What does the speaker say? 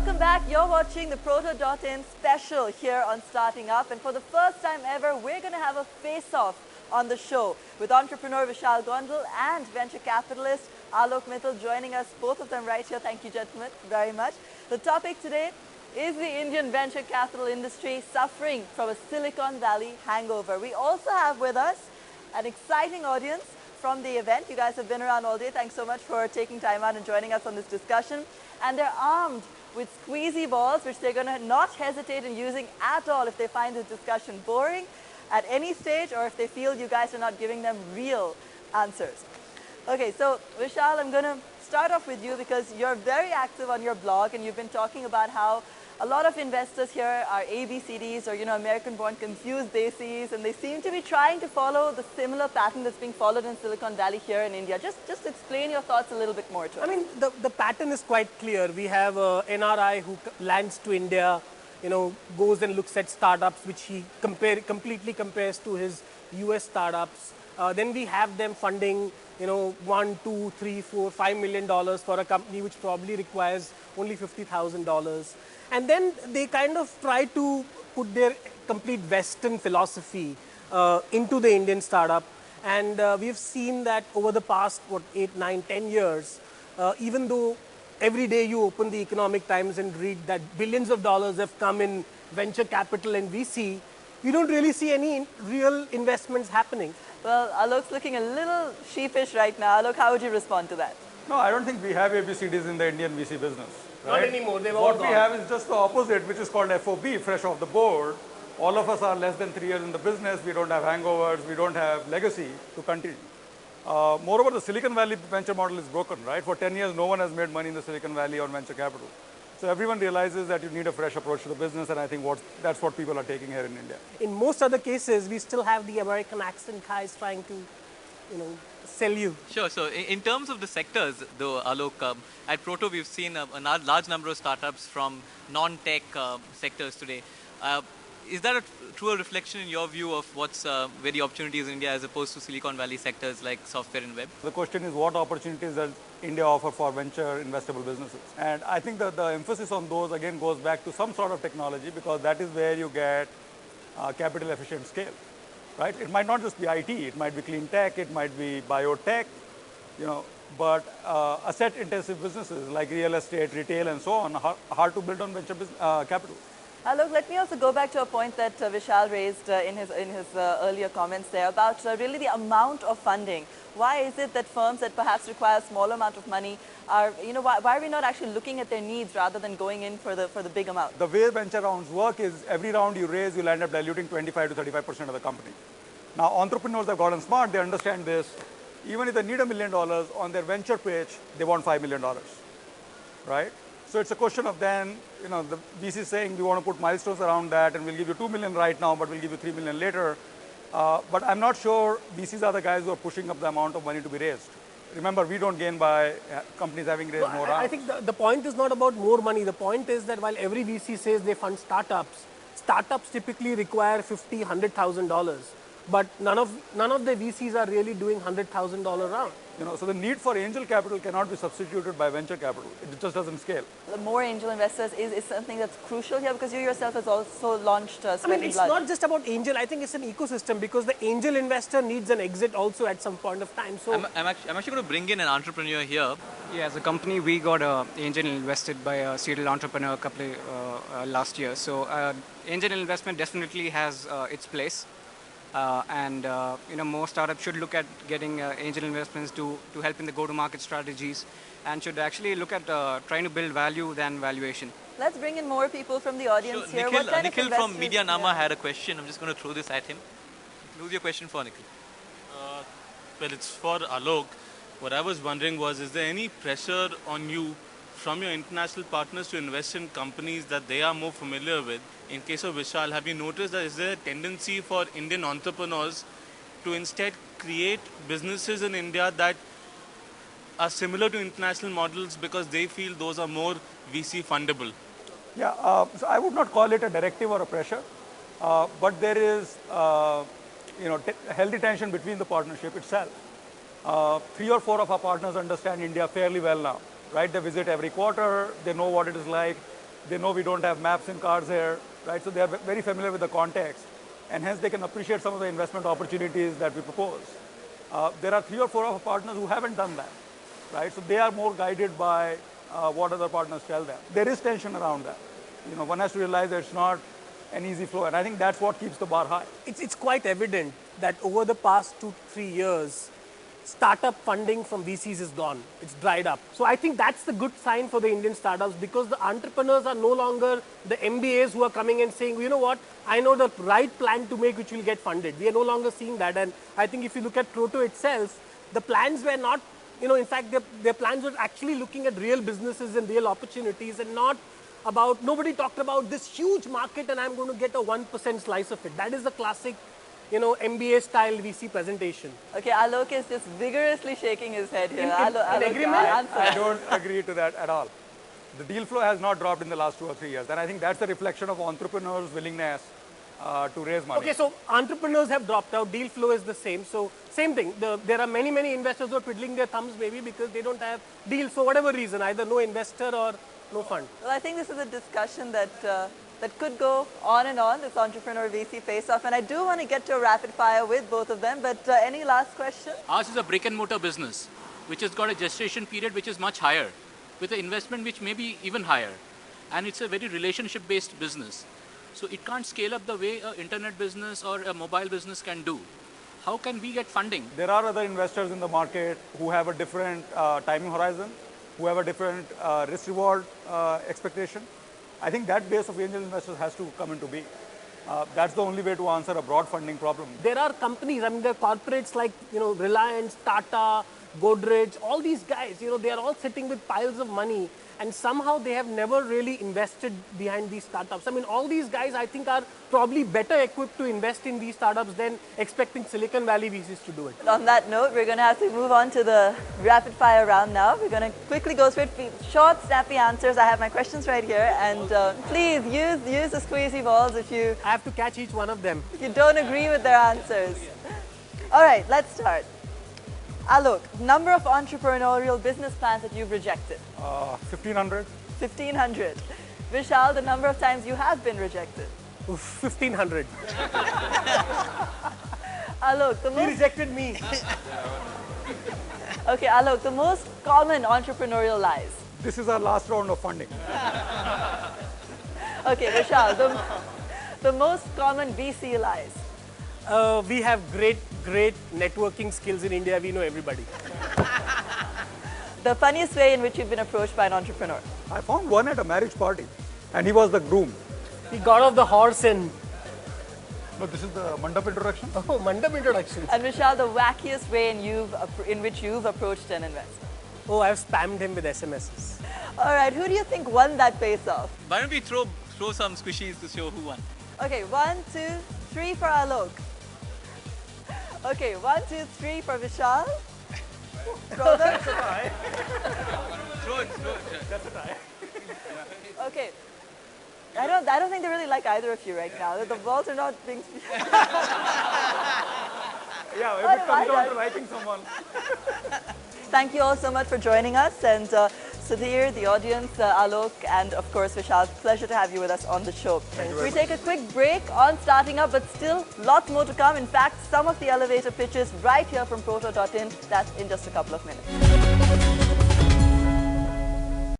Welcome back. You're watching the Protodotin special here on Starting Up. And for the first time ever, we're going to have a face-off on the show with entrepreneur Vishal Gondal and venture capitalist Alok Mittal joining us, both of them right here. Thank you, gentlemen, very much. The topic today is the Indian venture capital industry suffering from a Silicon Valley hangover. We also have with us an exciting audience from the event. You guys have been around all day. Thanks so much for taking time out and joining us on this discussion. And they're armed with squeezy balls, which they're going to not hesitate in using at all if they find this discussion boring at any stage or if they feel you guys are not giving them real answers. Okay, so Vishal, I'm going to start off with you because you're very active on your blog and you've been talking about how a lot of investors here are ABCDs or, American-born confused desis, and they seem to be trying to follow the similar pattern that's being followed in Silicon Valley here in India. Just explain your thoughts a little bit more to us. I mean, the pattern is quite clear. We have NRI who lands to India, goes and looks at startups, which he completely compares to his US startups. Then we have them funding, $1, $2, $3, $4, $5 million for a company which probably requires only $50,000. And then they kind of try to put their complete Western philosophy into the Indian startup. And we've seen that over the past, 8, 9, 10 years, even though every day you open the Economic Times and read that billions of dollars have come in venture capital and VC, you don't really see any real investments happening. Well, Alok's looking a little sheepish right now. Alok, how would you respond to that? No, I don't think we have ABCDs in the Indian VC business. Right? Not anymore, they've all What gone. we have is just the opposite, which is called FOB, fresh off the board. All of us are less than 3 years in the business. We don't have hangovers. We don't have legacy to continue. Moreover, the Silicon Valley venture model is broken, right? For 10 years, no one has made money in the Silicon Valley on venture capital. So everyone realizes that you need a fresh approach to the business, and I think that's what people are taking here in India. In most other cases, we still have the American accent guys trying to, sell you. Sure. So in terms of the sectors, though, Alok, at Proto, we've seen a large number of startups from non-tech sectors today. Is that a truer reflection in your view of what's where the opportunity is in India as opposed to Silicon Valley sectors like software and web? The question is what opportunities does India offer for venture investable businesses? And I think that the emphasis on those again goes back to some sort of technology because that is where you get capital efficient scale, right? It might not just be IT, it might be clean tech, it might be biotech, but asset intensive businesses like real estate, retail and so on are hard to build on venture capital. Alok, let me also go back to a point that Vishal raised in his earlier comments there about really the amount of funding. Why is it that firms that perhaps require a small amount of money are, why are we not actually looking at their needs rather than going in for the big amount? The way venture rounds work is every round you raise, you'll end up diluting 25 to 35% of the company. Now, entrepreneurs have gotten smart, they understand this. Even if they need $1 million on their venture pitch, they want $5 million, right? So it's a question of then, the VC saying we want to put milestones around that and we'll give you 2 million right now, but we'll give you 3 million later. But I'm not sure VCs are the guys who are pushing up the amount of money to be raised. Remember, we don't gain by companies having raised more rounds. I think the point is not about more money. The point is that while every VC says they fund startups, startups typically require $50,000, $100,000. But none of the VCs are really doing $100,000 round. So the need for angel capital cannot be substituted by venture capital. It just doesn't scale. The more angel investors is something that's crucial here because you yourself has also launched Sweat and it's Blood. not just about angel. I think it's an ecosystem because the angel investor needs an exit also at some point of time. So I'm actually going to bring in an entrepreneur here. Yeah, as a company, we got an angel invested by a serial entrepreneur last year. So angel investment definitely has its place. More startups should look at getting angel investments to help in the go-to-market strategies and should actually look at trying to build value than valuation. Let's bring in more people from the audience here. Nikhil from Media Nama had a question. I'm just going to throw this at him. Who's your question for, Nikhil? Well, it's for Alok. What I was wondering was, is there any pressure on you from your international partners to invest in companies that they are more familiar with? In case of Vishal, have you noticed that is there a tendency for Indian entrepreneurs to instead create businesses in India that are similar to international models because they feel those are more VC fundable? Yeah, so I would not call it a directive or a pressure, but there is healthy tension between the partnership itself. 3 or 4 of our partners understand India fairly well now, right? They visit every quarter, they know what it is like. They know we don't have maps in cars here, right? So they are very familiar with the context, and hence they can appreciate some of the investment opportunities that we propose. There are 3 or 4 of our partners who haven't done that, right? So they are more guided by what other partners tell them. There is tension around that. You know, one has to realize that it's not an easy flow, and I think that's what keeps the bar high. It's quite evident that over the past 2 to 3 years, startup funding from VCs is gone. It's dried up. So I think that's the good sign for the Indian startups, because the entrepreneurs are no longer the MBAs who are coming and saying, you know what, I know the right plan to make which will get funded. We are no longer seeing that. And I think if you look at Proto itself, the plans were not, in fact, their plans were actually looking at real businesses and real opportunities, and not about, nobody talked about this huge market and I'm going to get a 1% slice of it. That is the classic, MBA style VC presentation. Okay, Alok is just vigorously shaking his head here. In agreement? Answer. I don't agree to that at all. The deal flow has not dropped in the last 2 or 3 years, and I think that's a reflection of entrepreneurs' willingness to raise money. Okay, so entrepreneurs have dropped out, deal flow is the same. So same thing, there are many investors who are twiddling their thumbs maybe because they don't have deals for whatever reason, either no investor or no fund. Well, I think this is a discussion that that could go on and on, this entrepreneur VC face-off. And I do want to get to a rapid fire with both of them, but any last question? Ours is a brick and mortar business, which has got a gestation period which is much higher, with an investment which may be even higher. And it's a very relationship-based business. So it can't scale up the way an internet business or a mobile business can do. How can we get funding? There are other investors in the market who have a different timing horizon, who have a different risk-reward expectation. I think that base of angel investors has to come into being. That's the only way to answer a broad funding problem. There are companies, there are corporates like, Reliance, Tata, Godrej, all these guys, they are all sitting with piles of money, and somehow they have never really invested behind these startups. All these guys, I think, are probably better equipped to invest in these startups than expecting Silicon Valley VCs to do it. On that note, we're going to have to move on to the rapid fire round now. We're going to quickly go through it. Short, snappy answers. I have my questions right here, and please use the squeezy balls if you I have to catch each one of them. if you don't agree with their answers. All right, let's start. Alok, number of entrepreneurial business plans that you've rejected? 1,500. 1,500. Vishal, the number of times you have been rejected? 1,500. Alok, the He most... rejected me. Okay, Alok, the most common entrepreneurial lies? This is our last round of funding. Okay, Vishal, the most common VC lies? We have great networking skills in India. We know everybody. The funniest way in which you've been approached by an entrepreneur? I found one at a marriage party, and he was the groom. He got off the horse and... No, this is the mandap introduction. Oh, mandap introduction. And Vishal, the wackiest way in which you've approached an investor? Oh, I've spammed him with SMSs. All right, who do you think won that face-off? Why don't we throw some squishies to show who won? Okay, 1, 2, 3 for Alok. Okay, 1, 2, 3 for Vishal. Throw them. Throw it. That's a tie. Okay. I don't think they really like either of you right now. The balls are not being... Yeah, if it comes down to liking someone. Thank you all so much for joining us. And Sudhir, the audience, Alok, and of course Vishal, pleasure to have you with us on the show. We take a quick break on Starting Up, but still lots more to come. In fact, some of the elevator pitches right here from Protodotin. That's in just a couple of minutes.